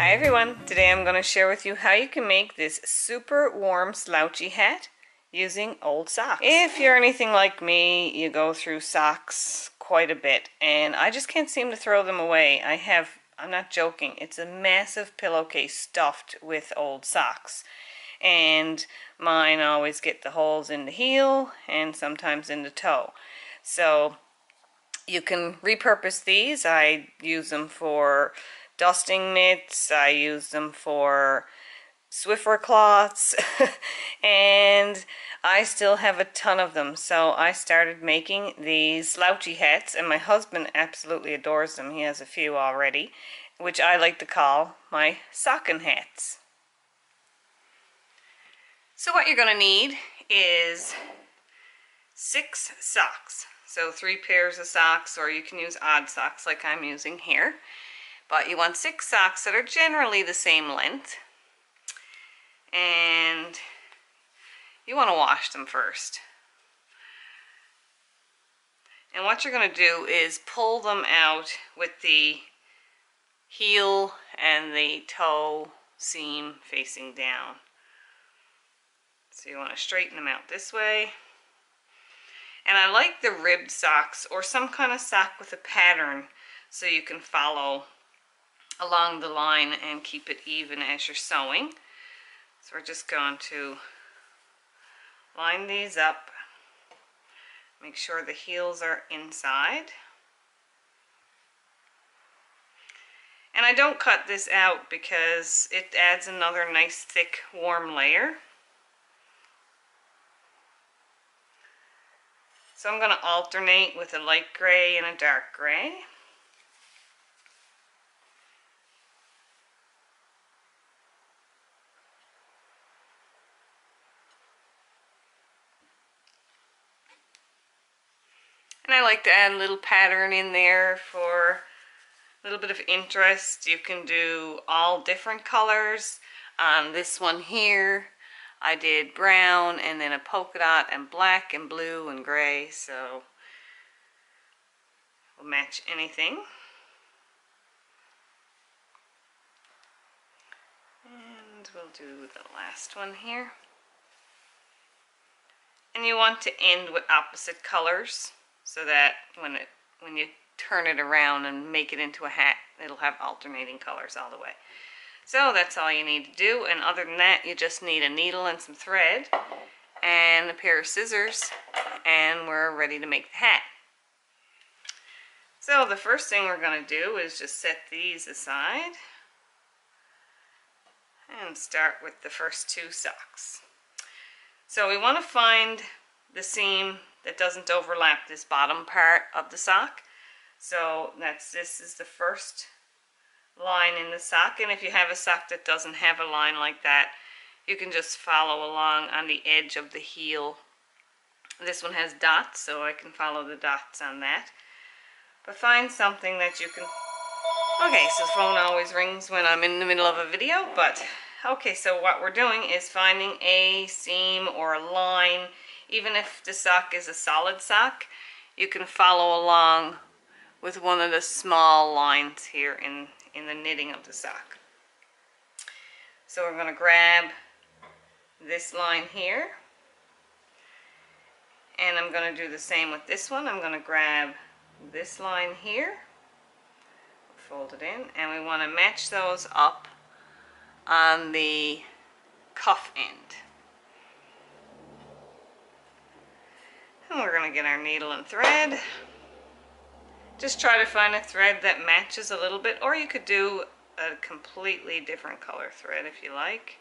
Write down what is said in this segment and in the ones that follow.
Hi everyone, today I'm going to share with you how you can make this super warm slouchy hat using old socks. If you're anything like me, you go through socks quite a bit and I just can't seem to throw them away. I'm not joking, it's a massive pillowcase stuffed with old socks. And mine always get the holes in the heel and sometimes in the toe. So you can repurpose these. I use them for dusting mitts, I use them for Swiffer cloths, and I still have a ton of them. So I started making these slouchy hats, and my husband absolutely adores them. He has a few already, which I like to call my sockin' hats. So what you're going to need is 6 socks. So 3 pairs of socks, or you can use odd socks like I'm using here. But you want 6 socks that are generally the same length. And you want to wash them first. And what you're going to do is pull them out with the heel and the toe seam facing down. So you want to straighten them out this way. And I like the ribbed socks or some kind of sock with a pattern so you can follow along the line and keep it even as you're sewing. So we're just going to line these up, make sure the heels are inside. And I don't cut this out because it adds another nice thick warm layer. So I'm going to alternate with a light gray and a dark gray. And I like to add a little pattern in there for a little bit of interest. You can do all different colors. On this one here, I did brown and then a polka dot and black and blue and gray, so we'll match anything. And we'll do the last one here. And you want to end with opposite colors so that when you turn it around and make it into a hat, it'll have alternating colors all the way. So that's all you need to do, and other than that, you just need a needle and some thread and a pair of scissors, and we're ready to make the hat. So the first thing we're going to do is just set these aside and start with the first 2 socks. So we want to find the seam that doesn't overlap this bottom part of the sock. So this is the first line in the sock, and if you have a sock that doesn't have a line like that, you can just follow along on the edge of the heel. This one has dots, so I can follow the dots on that. But find something that you can... Okay, so the phone always rings when I'm in the middle of a video, but okay, so what we're doing is finding a seam or a line. Even if the sock is a solid sock, you can follow along with one of the small lines here in the knitting of the sock. So we're going to grab this line here, and I'm going to do the same with this one. I'm going to grab this line here, fold it in, and we want to match those up on the cuff end. And we're going to get our needle and thread. Just try to find a thread that matches a little bit, or you could do a completely different color thread if you like.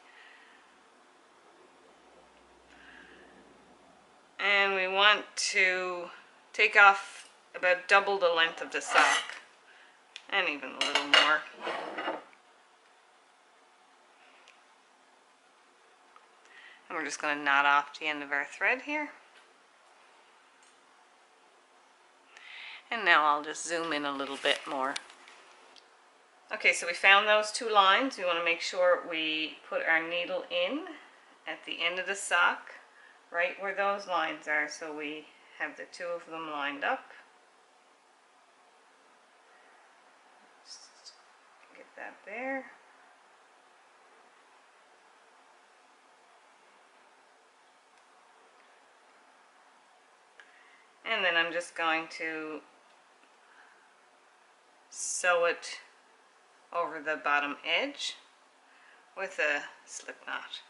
And we want to take off about double the length of the sock, and even a little more. And we're just going to knot off the end of our thread here. And now I'll just zoom in a little bit more. Okay, so we found those 2 lines. We want to make sure we put our needle in at the end of the sock, right where those lines are, so we have the 2 of them lined up. Just get that there. then I'm just going to sew it over the bottom edge with a slip knot.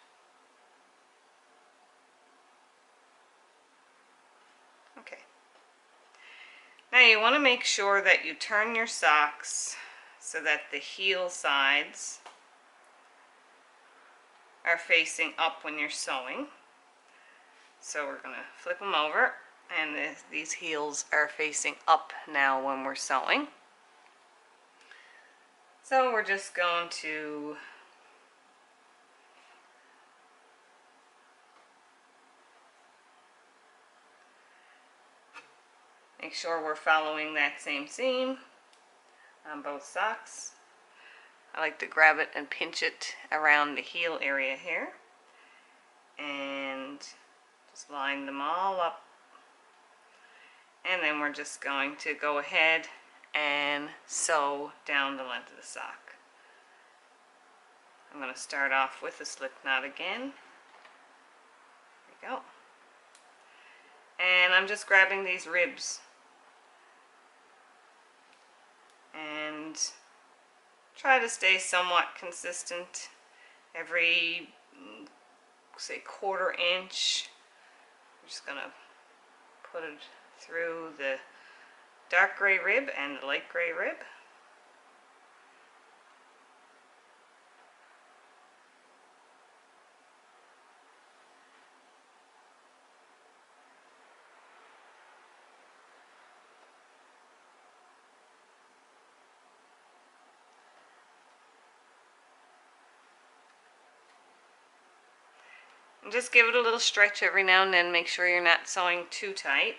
Okay. Now you want to make sure that you turn your socks so that the heel sides are facing up when you're sewing. So we're going to flip them over, and these heels are facing up now when we're sewing. So we're just going to make sure we're following that same seam on both socks. I like to grab it and pinch it around the heel area here, and just line them all up. And then we're just going to go ahead and sew down the length of the sock. I'm going to start off with a slip knot again. There we go. And I'm just grabbing these ribs and try to stay somewhat consistent every, say, 1/4 inch. I'm just going to put it through the dark gray rib and the light gray rib. And just give it a little stretch every now and then. Make sure you're not sewing too tight.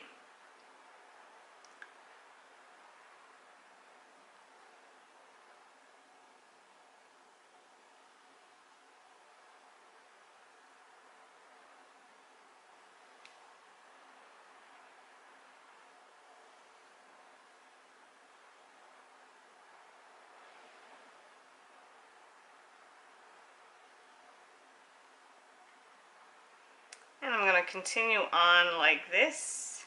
And I'm going to continue on like this,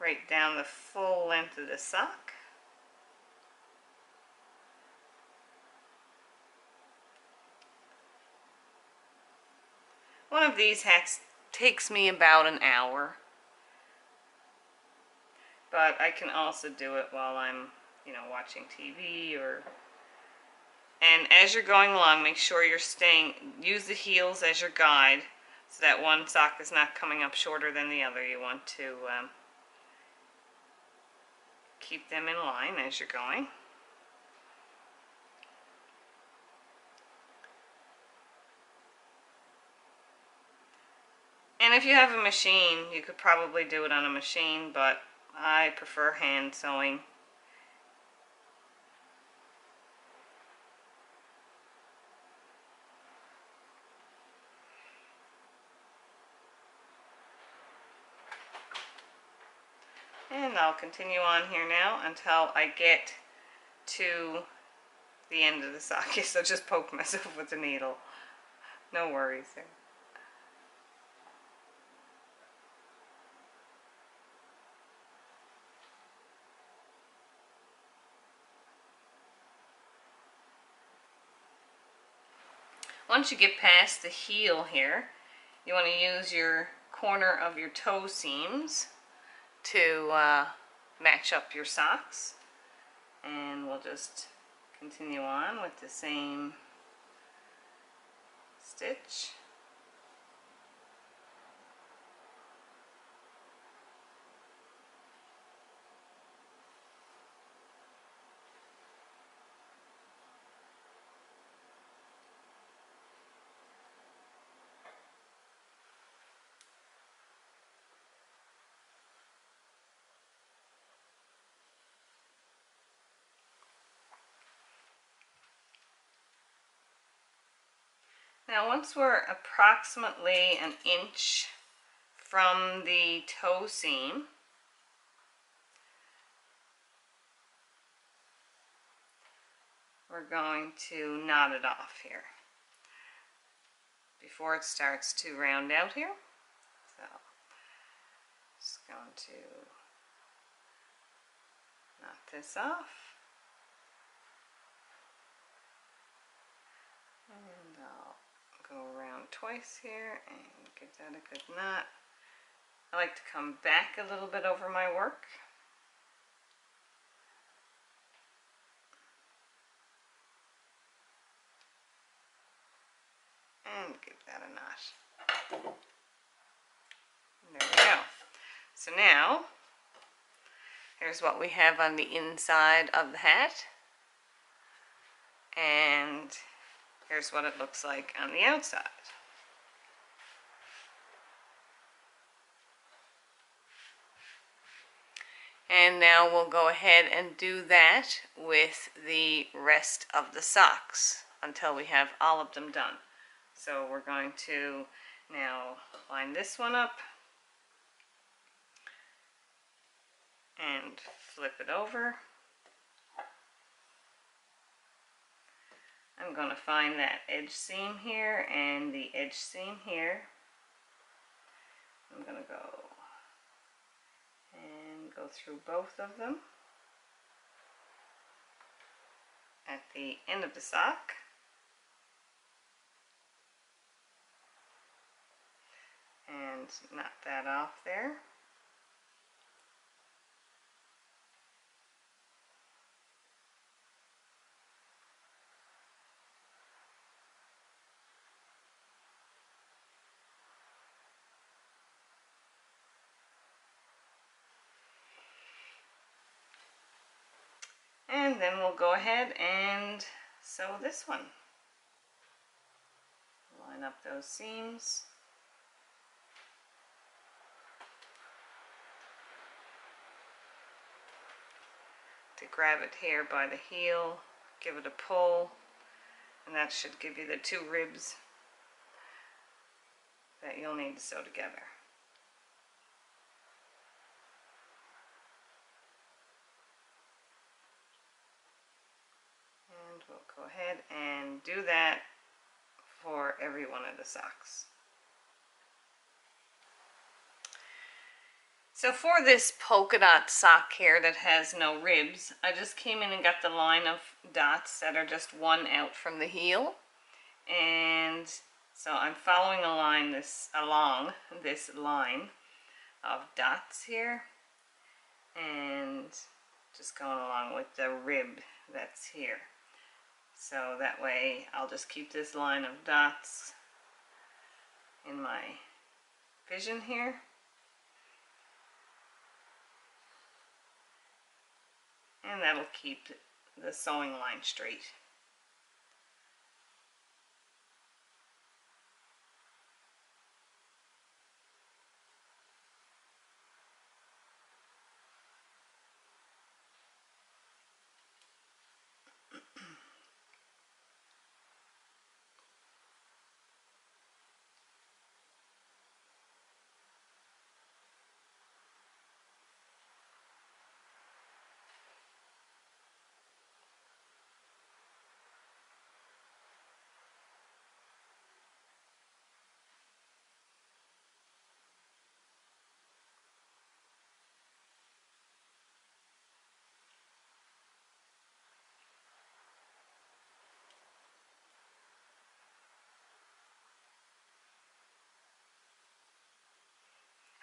right down the full length of the sock. One of these hacks takes me about an hour, but I can also do it while I'm, watching TV or... And as you're going along, make sure you're use the heels as your guide, so that one sock is not coming up shorter than the other. You want to keep them in line as you're going. And if you have a machine, you could probably do it on a machine, but I prefer hand sewing. And I'll continue on here now until I get to the end of the sock. So just poke myself with the needle. No worries there. Once you get past the heel here, you want to use your corner of your toe seams to match up your socks. And we'll just continue on with the same stitch. Now once we're approximately an inch from the toe seam, we're going to knot it off here before it starts to round out here. So just going to this off. And I'll go around twice here and give that a good knot. I like to come back a little bit over my work. And give that a knot. There we go. So now, here's what we have on the inside of the hat. And here's what it looks like on the outside. And now we'll go ahead and do that with the rest of the socks until we have all of them done. So we're going to now line this one up and flip it over. I'm going to find that edge seam here and the edge seam here. I'm going to go and go through both of them at the end of the sock. And knot that off there. And then we'll go ahead and sew this one. Line up those seams. To grab it here by the heel, give it a pull, and that should give you the 2 ribs that you'll need to sew together. And we'll go ahead and do that for every one of the socks. So for this polka dot sock here that has no ribs, I just came in and got the line of dots that are just one out from the heel. And so I'm following along this line of dots here and just going along with the rib that's here. So that way I'll just keep this line of dots in my vision here. And that'll keep the sewing line straight.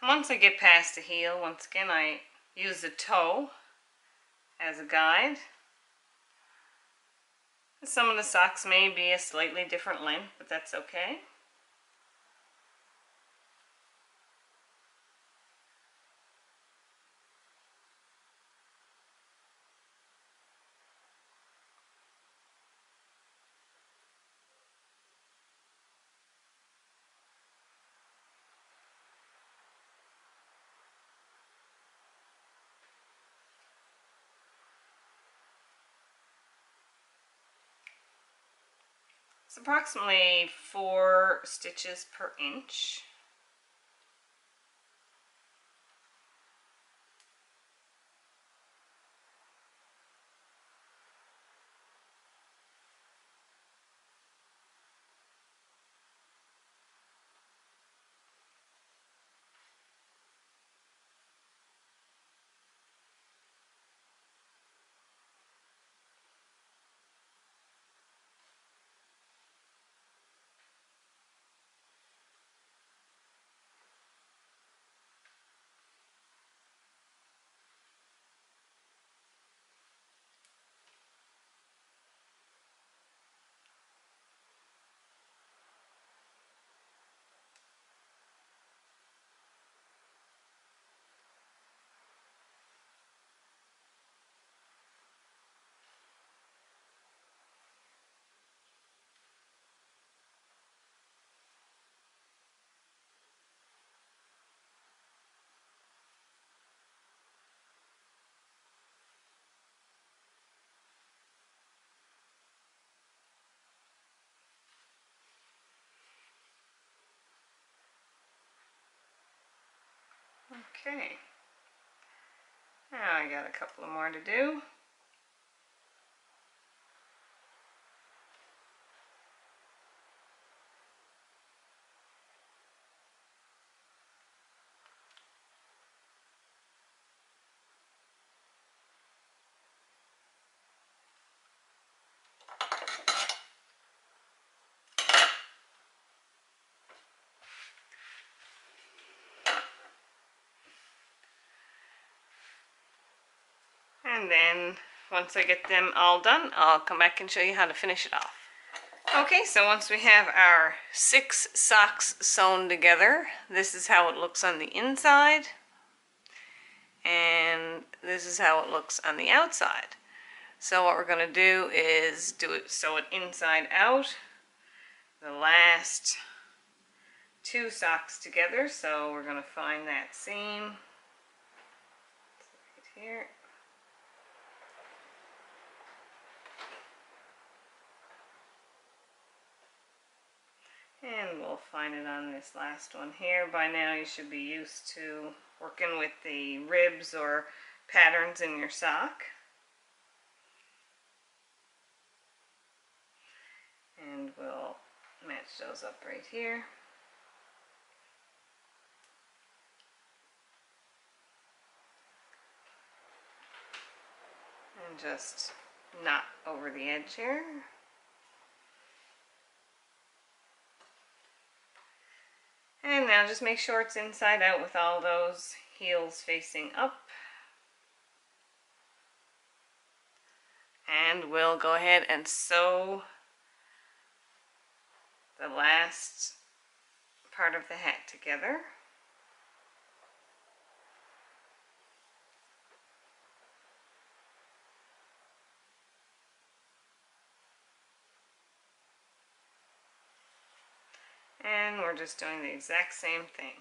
Once I get past the heel, once again I use the toe as a guide. Some of the socks may be a slightly different length, but that's okay. It's approximately 4 stitches per inch. Okay. Now I got a couple of more to do. And then once I get them all done, I'll come back and show you how to finish it off. Okay, so once we have our 6 socks sewn together, this is how it looks on the inside, and this is how it looks on the outside. So what we're going to do is sew it inside out, the last 2 socks together. So we're going to find that seam right here. And we'll find it on this last one here. By now you should be used to working with the ribs or patterns in your sock. And we'll match those up right here. And just knot over the edge here. And now just make sure it's inside out with all those heels facing up. And we'll go ahead and sew the last part of the hat together. And we're just doing the exact same thing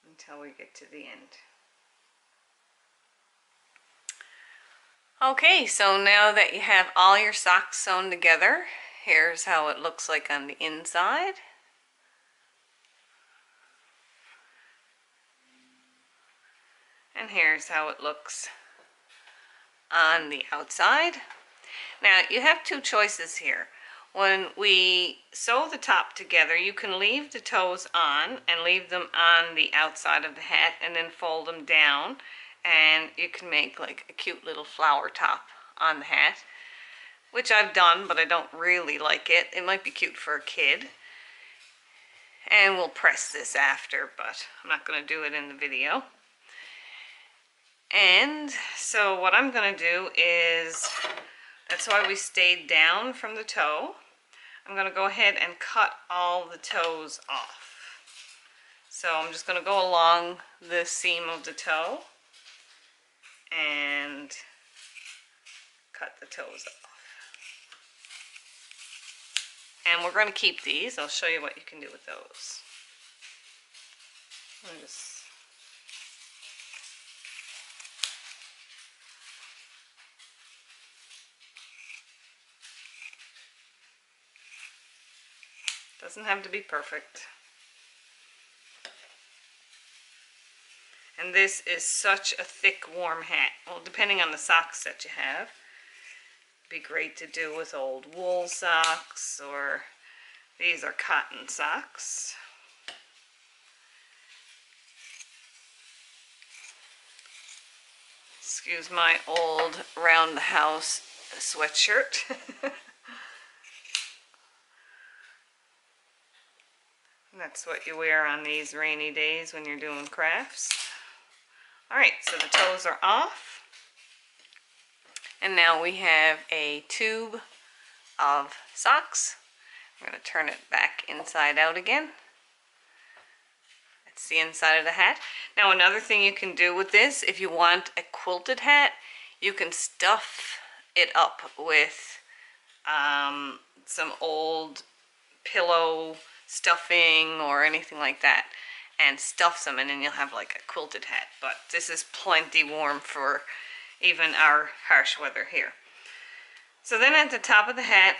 until we get to the end. Okay, so now that you have all your socks sewn together, here's how it looks like on the inside. And here's how it looks on the outside. Now you have 2 choices here. When we sew the top together, you can leave the toes on and leave them on the outside of the hat and then fold them down, and you can make like a cute little flower top on the hat, which I've done, but I don't really like it. It might be cute for a kid. And we'll press this after, but I'm not going to do it in the video. And so what I'm going to do is, that's why we stayed down from the toe. I'm going to go ahead and cut all the toes off. So I'm just going to go along the seam of the toe and cut the toes off. And we're going to keep these. I'll show you what you can do with those. Doesn't have to be perfect. And this is such a thick, warm hat. Well, depending on the socks that you have. It'd be great to do with old wool socks, or these are cotton socks. Excuse my old round the house sweatshirt. That's what you wear on these rainy days when you're doing crafts. Alright, so the toes are off. And now we have a tube of socks. I'm going to turn it back inside out again. That's the inside of the hat. Now another thing you can do with this, if you want a quilted hat, you can stuff it up with some old pillow stuffing or anything like that, and stuff some, and then you'll have like a quilted hat. But this is plenty warm for even our harsh weather here. So then at the top of the hat,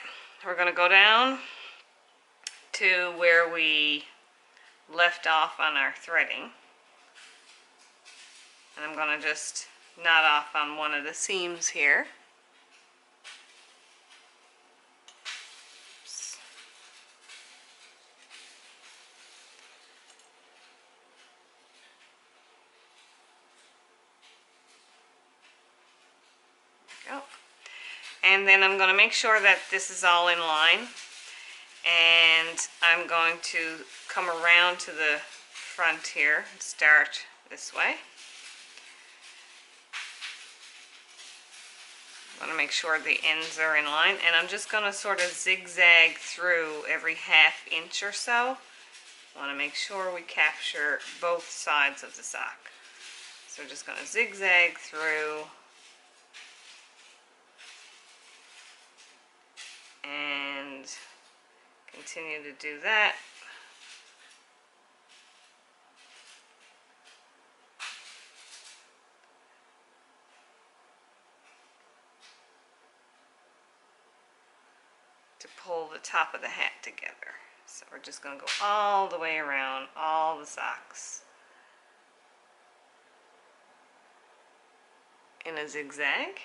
we're going to go down to where we left off on our threading. And I'm going to just knot off on one of the seams here. Oops. There we go. And then I'm going to make sure that this is all in line. And I'm going to come around to the front here and start this way. I want to make sure the ends are in line, and I'm just going to sort of zigzag through every ½ inch or so. I want to make sure we capture both sides of the sock. So we're just going to zigzag through and continue to do that. To pull the top of the hat together. So we're just going to go all the way around all the socks in a zigzag.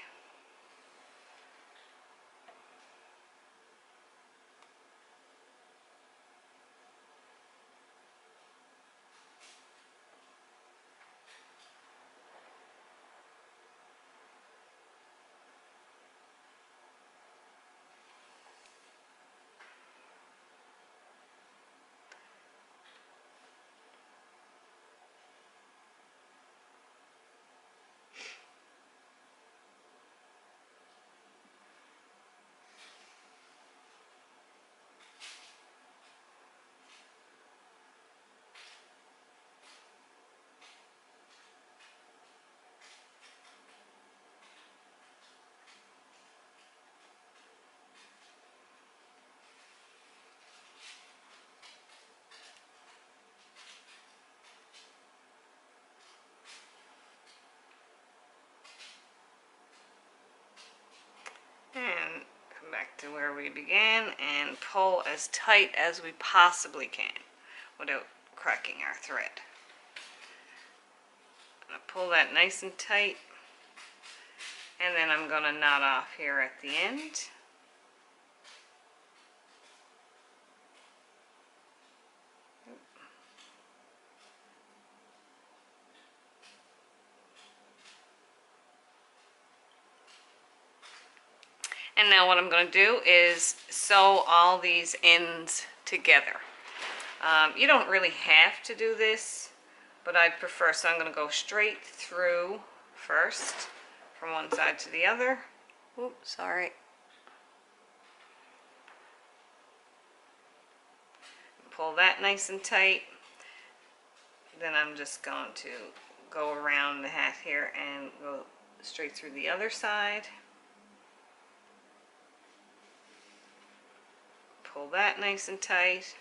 And come back to where we began and pull as tight as we possibly can without cracking our thread. I'm going to pull that nice and tight, and then I'm going to knot off here at the end. And now what I'm going to do is sew all these ends together. You don't really have to do this, but I'd prefer, so I'm going to go straight through first from one side to the other. Oops, sorry. Pull that nice and tight. Then I'm just going to go around the hat here and go straight through the other side. Pull that nice and tight,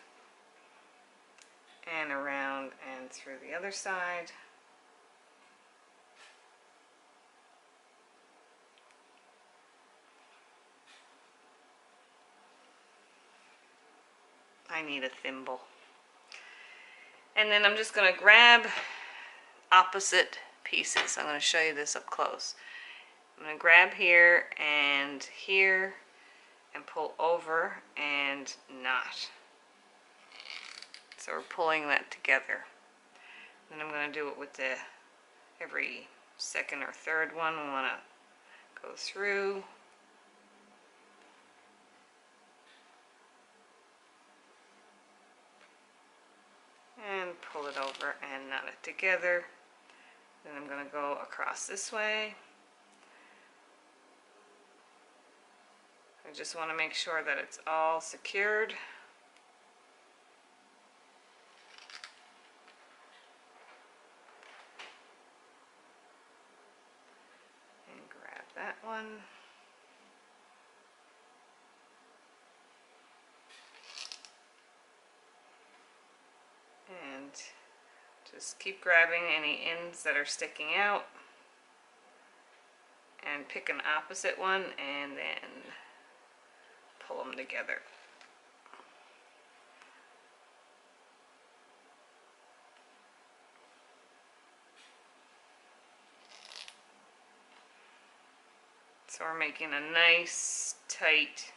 and around and through the other side. I need a thimble. And then I'm just going to grab opposite pieces. I'm going to show you this up close. I'm going to grab here and pull over and knot. So we're pulling that together. Then I'm going to do it with the every second or third one. We want to go through. And pull it over and knot it together. Then I'm going to go across this way. I just want to make sure that it's all secured. And grab that one. And just keep grabbing any ends that are sticking out. And pick an opposite one and then pull them together. So we're making a nice tight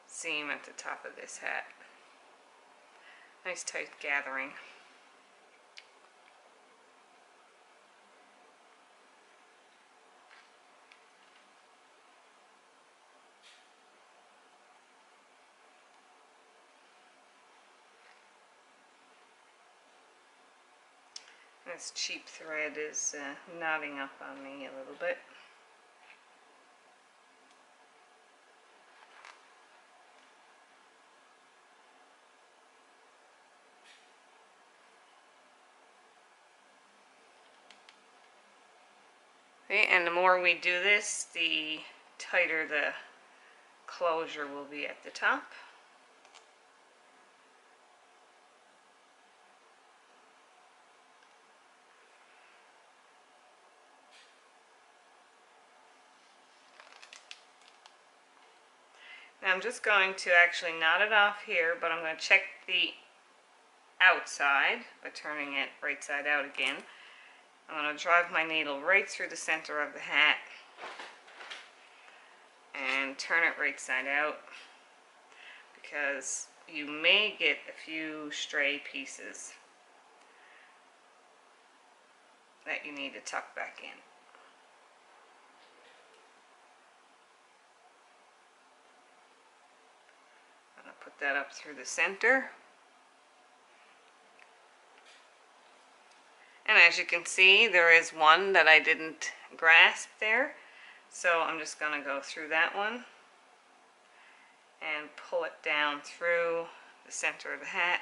seam at the top of this hat. Nice tight gathering. This cheap thread is knotting up on me a little bit. Okay, and the more we do this, the tighter the closure will be at the top. Now I'm just going to actually knot it off here, but I'm going to check the outside by turning it right side out again. I'm going to drive my needle right through the center of the hat and turn it right side out, because you may get a few stray pieces that you need to tuck back in. I'm going to put that up through the center. And as you can see, there is one that I didn't grasp there. So I'm just going to go through that one and pull it down through the center of the hat.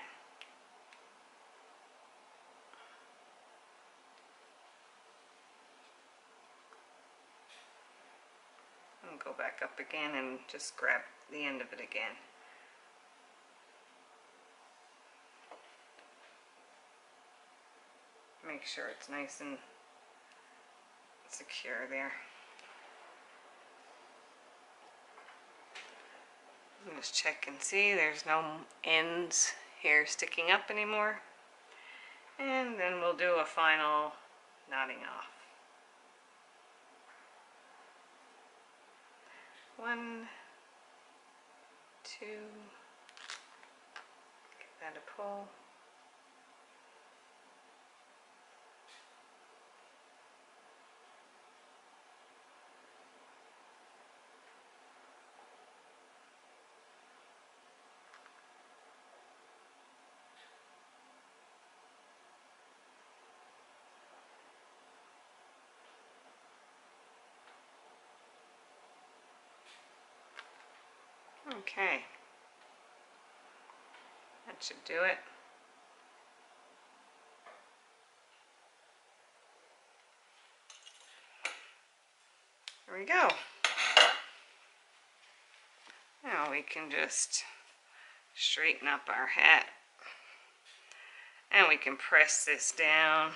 And go back up again and just grab the end of it again. Make sure it's nice and secure there. Just check and see there's no ends here sticking up anymore. And then we'll do a final knotting off. 1, 2, give that a pull. Okay, that should do it. There we go. Now we can just straighten up our hat, and we can press this down.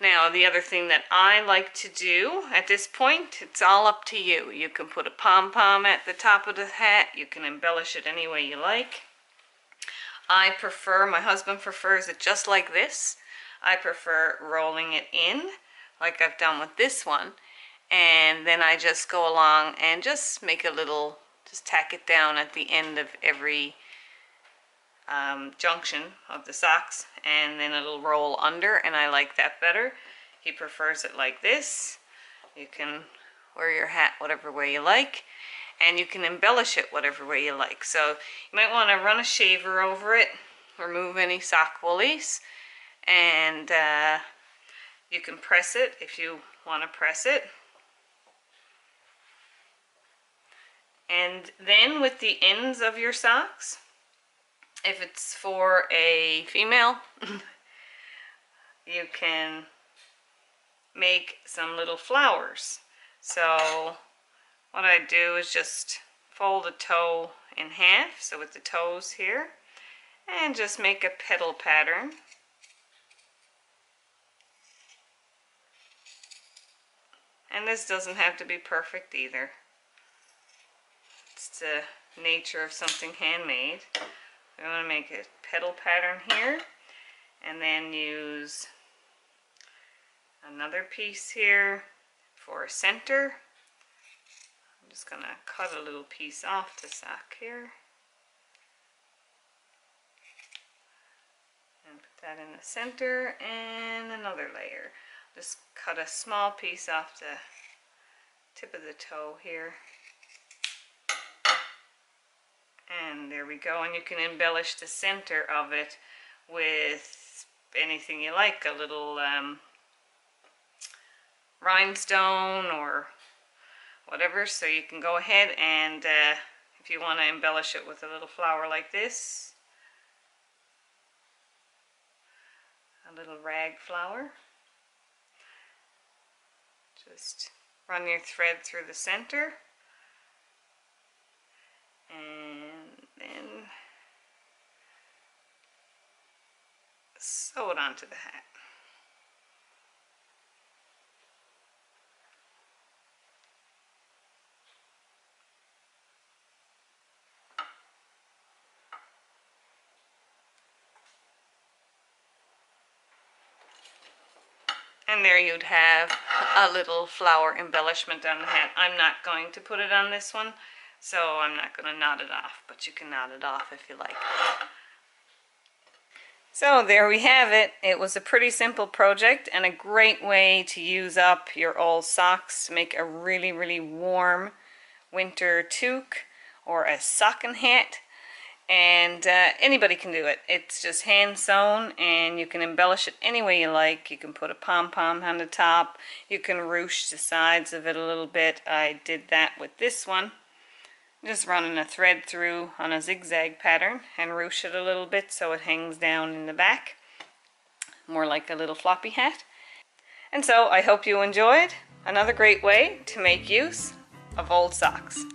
Now the other thing that I like to do at this point, it's all up to you. You can put a pom-pom at the top of the hat. You can embellish it any way you like. I prefer, my husband prefers it just like this. I prefer rolling it in like I've done with this one. And then I just go along and just make a little, just tack it down at the end of every junction of the socks, and then it'll roll under, and I like that better. He prefers it like this. You can wear your hat whatever way you like, and you can embellish it whatever way you like. So you might want to run a shaver over it, remove any sock woolies, and you can press it if you want to press it. And then with the ends of your socks, if it's for a female, you can make some little flowers. So what I do is just fold the toe in half, so with the toes here, and just make a petal pattern. And this doesn't have to be perfect either. It's the nature of something handmade. I'm going to make a petal pattern here, and then use another piece here for a center, I'm just going to cut a little piece off the sock here. And put that in the center, and another layer. Just cut a small piece off the tip of the toe here. And there we go, and you can embellish the center of it with anything you like, a little rhinestone or whatever. So you can go ahead and if you want to embellish it with a little flower like this, a little rag flower, just run your thread through the center and then sew it onto the hat. And there you'd have a little flower embellishment on the hat. I'm not going to put it on this one, so I'm not going to knot it off, but you can knot it off if you like. So there we have it. It was a pretty simple project and a great way to use up your old socks to make a really, really warm winter toque or a stocking hat. And anybody can do it. It's just hand sewn, and you can embellish it any way you like. You can put a pom-pom on the top. You can ruche the sides of it a little bit. I did that with this one. Just running a thread through on a zigzag pattern and ruche it a little bit so it hangs down in the back. More like a little floppy hat. And so I hope you enjoyed. Another great way to make use of old socks.